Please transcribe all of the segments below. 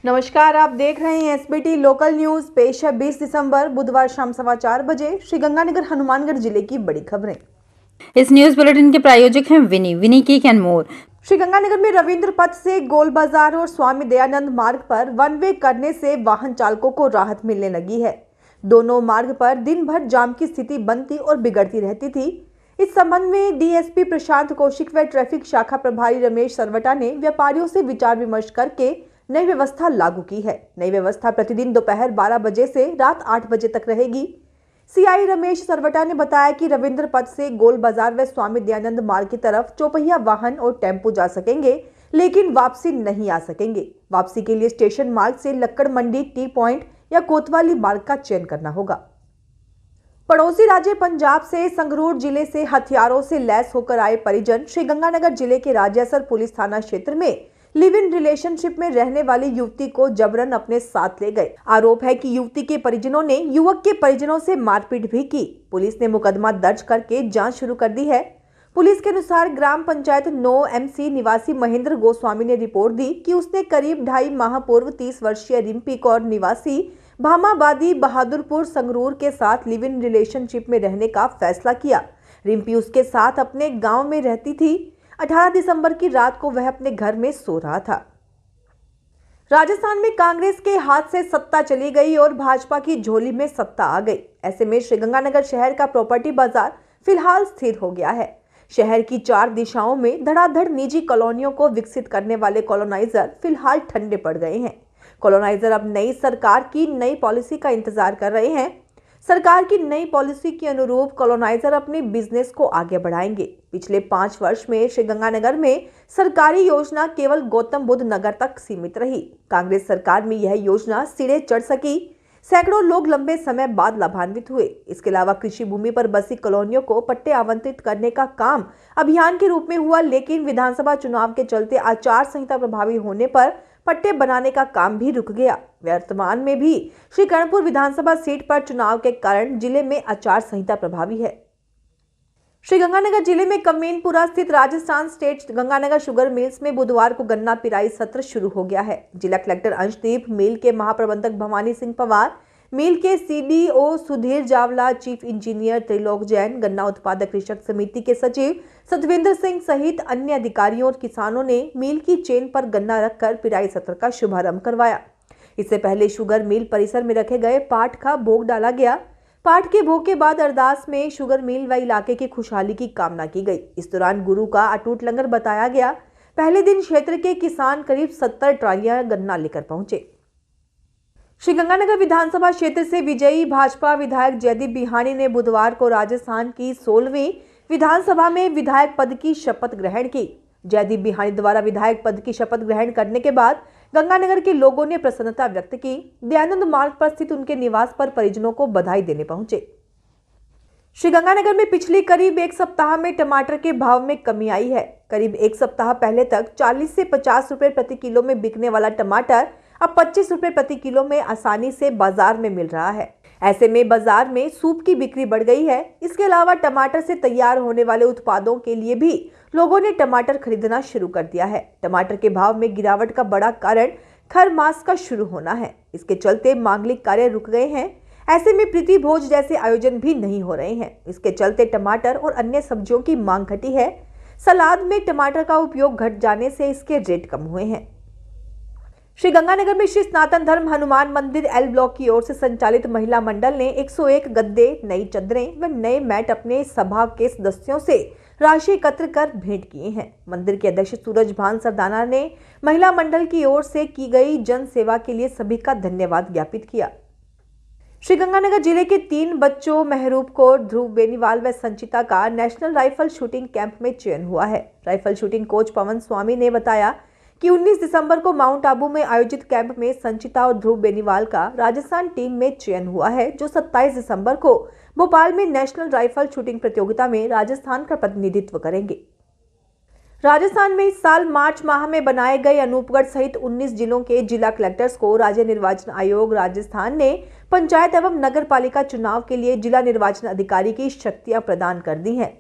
नमस्कार, आप देख रहे हैं एसबीटी लोकल न्यूज। पेश है 20 दिसंबर बुधवार शाम 4:15 बजे श्रीगंगानगर हनुमानगढ़ जिले की बड़ी खबरें। इस न्यूज बुलेटिन के प्रायोजक हैं विनी केक एंड मोर। श्रीगंगानगर में रविंद्र पथ से गोल बाजार और स्वामी दयानंद मार्ग पर वन वे करने से वाहन चालकों को राहत मिलने लगी है। दोनों मार्ग पर दिन भर जाम की स्थिति बनती और बिगड़ती रहती थी। इस संबंध में डीएसपी प्रशांत कौशिक व ट्रैफिक शाखा प्रभारी रमेश सरवटा ने व्यापारियों से विचार विमर्श करके नई व्यवस्था लागू की है। नई व्यवस्था प्रतिदिन दोपहर 12 बजे से रात 8 बजे तक रहेगी। सीआई रमेश सरवटा ने बताया कि रविंद्र पथ से गोल बाजार व स्वामी दयानंद मार्ग की तरफ चौपहिया वाहन और टेम्पो जा सकेंगे, लेकिन वापसी नहीं आ सकेंगे। वापसी के लिए स्टेशन मार्ग से लक्कड़ मंडी, टी पॉइंट या कोतवाली मार्ग का चयन करना होगा। पड़ोसी राज्य पंजाब से संगरूर जिले से हथियारों से लैस होकर आए परिजन श्रीगंगानगर जिले के राजासर पुलिस थाना क्षेत्र में लिव इन रिलेशनशिप में रहने वाली युवती को जबरन अपने साथ ले गए। आरोप है कि युवती के परिजनों ने युवक के परिजनों से मारपीट भी की। पुलिस ने मुकदमा दर्ज करके जांच शुरू कर दी है। पुलिस के अनुसार ग्राम पंचायत 9 MC निवासी महेंद्र गोस्वामी ने रिपोर्ट दी कि उसने करीब 2.5 माह पूर्व 30 वर्षीय रिम्पी कौर निवासी भामाबादी बहादुरपुर संगरूर के साथ लिव इन रिलेशनशिप में रहने का फैसला किया। रिम्पी उसके साथ अपने गाँव में रहती थी। 18 दिसंबर की रात को वह अपने घर में सो रहा था। राजस्थान में कांग्रेस के हाथ से सत्ता चली गई और भाजपा की झोली में सत्ता आ गई। ऐसे में श्रीगंगानगर शहर का प्रॉपर्टी बाजार फिलहाल स्थिर हो गया है। शहर की 4 दिशाओं में धड़ाधड़ निजी कॉलोनियों को विकसित करने वाले कॉलोनाइजर फिलहाल ठंडे पड़ गए हैं। कॉलोनाइजर अब नई सरकार की नई पॉलिसी का इंतजार कर रहे हैं। सरकार की नई पॉलिसी के अनुरूप कॉलोनाइजर अपने बिजनेस को आगे बढ़ाएंगे। पिछले 5 वर्ष में श्रीगंगानगर में सरकारी योजना केवल गौतम बुद्ध नगर तक सीमित रही। कांग्रेस सरकार में यह योजना सिरे चढ़ सकी। सैकड़ों लोग लंबे समय बाद लाभान्वित हुए। इसके अलावा कृषि भूमि पर बसी कॉलोनियों को पट्टे आवंटित करने का काम अभियान के रूप में हुआ, लेकिन विधानसभा चुनाव के चलते आचार संहिता प्रभावी होने पर पट्टे बनाने का काम भी रुक गया। वर्तमान में भी श्री कर्णपुर विधानसभा सीट पर चुनाव के कारण जिले में आचार संहिता प्रभावी है। श्रीगंगानगर जिले में कमीनपुरा स्थित Rajasthan state Ganganagar sugar mills में बुधवार को गन्ना पिराई सत्र शुरू हो गया है। जिला कलेक्टर अंशदीप, मिल के महाप्रबंधक भवानी सिंह पवार, मिल के CDO Sudhir Jawla, chief engineer Trilok Jain, गन्ना उत्पादक कृषक समिति के सचिव सतविंदर सिंह सहित अन्य अधिकारियों और किसानों ने मिल की चेन पर गन्ना रखकर पिराई सत्र का शुभारंभ करवाया। इससे पहले शुगर मिल परिसर में रखे गए पाठ का भोग डाला गया। पाठ के भोग के बाद अरदास में शुगर मिल व इलाके की खुशहाली की कामना की गई। इस दौरान गुरु का अटूट लंगर बताया गया। पहले दिन क्षेत्र के किसान करीब 70 ट्रालियां गन्ना लेकर पहुंचे। श्रीगंगानगर विधानसभा क्षेत्र से विजयी भाजपा विधायक जयदीप बिहानी ने बुधवार को राजस्थान की 16वीं विधानसभा में विधायक पद की शपथ ग्रहण की। जयदीप बिहानी द्वारा विधायक पद की शपथ ग्रहण करने के बाद गंगानगर के लोगों ने प्रसन्नता व्यक्त की। दयानंद मार्ग पर स्थित उनके निवास पर परिजनों को बधाई देने पहुंचे। श्रीगंगानगर में पिछली करीब 1 सप्ताह में टमाटर के भाव में कमी आई है। करीब 1 सप्ताह पहले तक 40 से 50 रुपए प्रति किलो में बिकने वाला टमाटर अब 25 रुपए प्रति किलो में आसानी से बाजार में मिल रहा है। ऐसे में बाजार में सूप की बिक्री बढ़ गई है। इसके अलावा टमाटर से तैयार होने वाले उत्पादों के लिए भी लोगों ने टमाटर खरीदना शुरू कर दिया है। टमाटर के भाव में गिरावट का बड़ा कारण खर मास का शुरू होना है। इसके चलते मांगलिक कार्य रुक गए हैं। ऐसे में प्रीति भोज जैसे आयोजन भी नहीं हो रहे हैं। इसके चलते टमाटर और अन्य सब्जियों की मांग घटी है। सलाद में टमाटर का उपयोग घट जाने से इसके रेट कम हुए हैं। श्रीगंगानगर में श्री सनातन धर्म हनुमान मंदिर L ब्लॉक की ओर से संचालित महिला मंडल ने 101 गद्दे, नई चादरें व नए मैट अपने सभा के सदस्यों से राशि एकत्र कर भेंट किए हैं। मंदिर के अध्यक्ष सूरज भान सरदाना ने महिला मंडल की ओर से की गई जन सेवा के लिए सभी का धन्यवाद ज्ञापित किया। श्रीगंगानगर जिले के 3 बच्चों महरूब कौर, ध्रुव बेनीवाल व संचिता का नेशनल राइफल शूटिंग कैंप में चयन हुआ है। राइफल शूटिंग कोच पवन स्वामी ने बताया कि 19 दिसंबर को माउंट आबू में आयोजित कैंप में संचिता और ध्रुव बेनीवाल का राजस्थान टीम में चयन हुआ है, जो 27 दिसंबर को भोपाल में नेशनल राइफल शूटिंग प्रतियोगिता में राजस्थान का प्रतिनिधित्व करेंगे। राजस्थान में इस साल मार्च माह में बनाए गए अनूपगढ़ सहित 19 जिलों के जिला कलेक्टर्स को राज्य निर्वाचन आयोग राजस्थान ने पंचायत एवं नगर पालिका चुनाव के लिए जिला निर्वाचन अधिकारी की शक्तियां प्रदान कर दी हैं।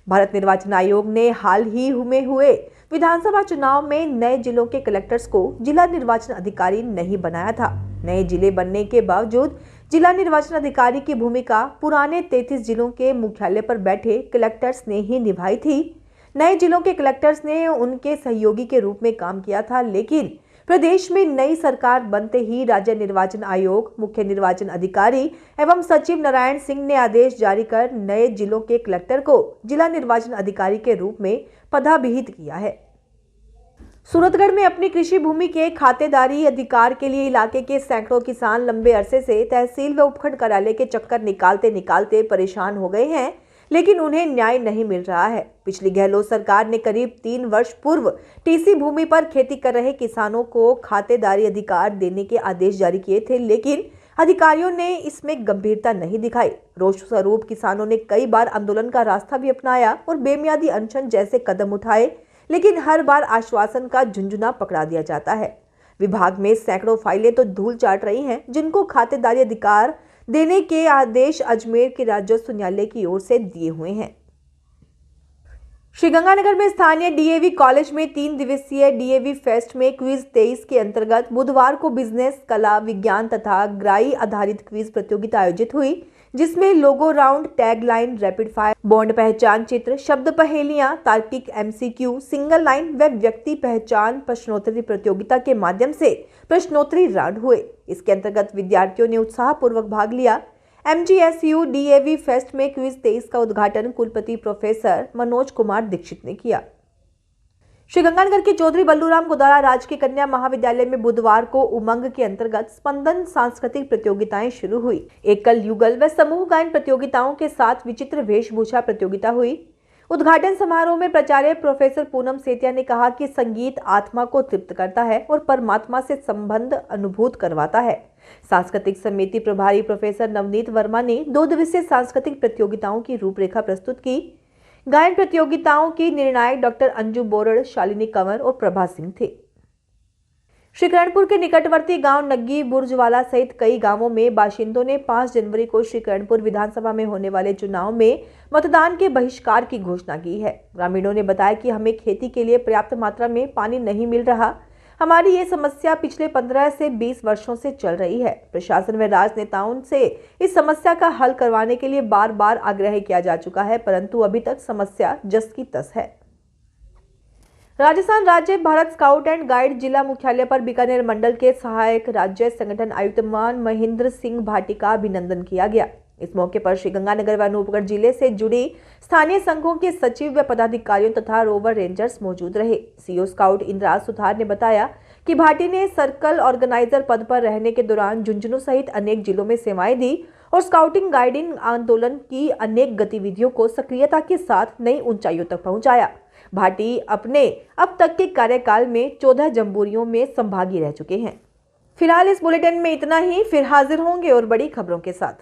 भारत निर्वाचन आयोग ने हाल ही में हुए विधानसभा चुनाव में नए जिलों के कलेक्टर्स को जिला निर्वाचन अधिकारी नहीं बनाया था। नए जिले बनने के बावजूद जिला निर्वाचन अधिकारी की भूमिका पुराने 33 जिलों के मुख्यालय पर बैठे कलेक्टर्स ने ही निभाई थी। नए जिलों के कलेक्टर्स ने उनके सहयोगी के रूप में काम किया था, लेकिन प्रदेश में नई सरकार बनते ही राज्य निर्वाचन आयोग, मुख्य निर्वाचन अधिकारी एवं सचिव नारायण सिंह ने आदेश जारी कर नए जिलों के कलेक्टर को जिला निर्वाचन अधिकारी के रूप में पदाभिहित किया है। सूरतगढ़ में अपनी कृषि भूमि के खातेदारी अधिकार के लिए इलाके के सैकड़ों किसान लंबे अरसे से तहसील व उपखंड कार्यालय के चक्कर निकालते परेशान हो गए हैं, लेकिन उन्हें न्याय नहीं मिल रहा है। पिछली गहलोत सरकार ने करीब 3 वर्ष पूर्व टीसी भूमि पर खेती कर रहे किसानों को खातेदारी अधिकार देने के आदेश जारी किए थे, लेकिन अधिकारियों ने इसमें गंभीरता नहीं दिखाई। रोष स्वरूप किसानों ने कई बार आंदोलन का रास्ता भी अपनाया और बेमियादी अनशन जैसे कदम उठाए, लेकिन हर बार आश्वासन का झुंझुना पकड़ा दिया जाता है। विभाग में सैकड़ों फाइलें तो धूल चाट रही हैं, जिनको खातेदारी अधिकार देने के आदेश अजमेर के राजस्व न्यायालय की ओर से दिए हुए हैं। श्रीगंगानगर में स्थानीय डीएवी कॉलेज में 3 दिवसीय डीएवी फेस्ट में क्विज 23 के अंतर्गत बुधवार को बिजनेस, कला, विज्ञान तथा ग्राई आधारित क्विज प्रतियोगिता आयोजित हुई, जिसमें logo round, tag line, rapid fire, brand पहचान चित्र, शब्द पहेलियां, तार्किक एमसीक्यू, सिंगल लाइन व व्यक्ति पहचान प्रश्नोत्तरी प्रतियोगिता के माध्यम से प्रश्नोत्तरी राउंड हुए। इसके अंतर्गत विद्यार्थियों ने उत्साहपूर्वक भाग लिया। एमजीएसयू डीएवी फेस्ट में क्विज 23 का उद्घाटन कुलपति प्रोफेसर मनोज कुमार दीक्षित ने किया। श्रीगंगानगर के चौधरी बल्लूराम गोदारा राजकीय कन्या महाविद्यालय में बुधवार को उमंग के अंतर्गत स्पंदन सांस्कृतिक प्रतियोगिताएं शुरू हुई। एकल, युगल व समूह गायन प्रतियोगिताओं के साथ विचित्र वेशभूषा प्रतियोगिता हुई। उद्घाटन समारोह में प्राचार्य प्रोफेसर पूनम सेतिया ने कहा कि संगीत आत्मा को तृप्त करता है और परमात्मा से संबंध अनुभूत करवाता है। सांस्कृतिक समिति प्रभारी प्रोफेसर नवनीत वर्मा ने 2 दिवसीय सांस्कृतिक प्रतियोगिताओं की रूपरेखा प्रस्तुत की। गायन प्रतियोगिताओं की निर्णायक डॉक्टर अंजू बोरड़, शालिनी कंवर और प्रभा सिंह थे। श्रीकरणपुर के निकटवर्ती गांव नग्गी बुर्जवाला सहित कई गांवों में बाशिंदों ने 5 जनवरी को श्रीकरणपुर विधानसभा में होने वाले चुनाव में मतदान के बहिष्कार की घोषणा की है। ग्रामीणों ने बताया कि हमें खेती के लिए पर्याप्त मात्रा में पानी नहीं मिल रहा। हमारी ये समस्या पिछले 15 से 20 वर्षों से चल रही है। प्रशासन व राजनेताओं से इस समस्या का हल करवाने के लिए बार बार आग्रह किया जा चुका है, परंतु अभी तक समस्या जस की तस है। राजस्थान राज्य भारत स्काउट एंड गाइड जिला मुख्यालय पर बीकानेर मंडल के सहायक राज्य संगठन आयुक्तमान महेंद्र सिंह भाटी का अभिनंदन किया गया। इस मौके पर श्रीगंगानगर व अनूपगढ़ जिले से जुड़ी स्थानीय संघों के सचिव व पदाधिकारियों तथा रोवर रेंजर्स मौजूद रहे। सीओ स्काउट इंद्राज सुथार ने बताया कि भाटी ने सर्कल ऑर्गेनाइजर पद पर रहने के दौरान झुंझुनू सहित अनेक जिलों में सेवाएं दी और स्काउटिंग गाइडिंग आंदोलन की अनेक गतिविधियों को सक्रियता के साथ नई ऊंचाइयों तक पहुंचाया। भाटी अपने अब तक के कार्यकाल में 14 जम्बूरियों में संभागी रह चुके हैं। फिलहाल इस बुलेटिन में इतना ही। फिर हाजिर होंगे और बड़ी खबरों के साथ।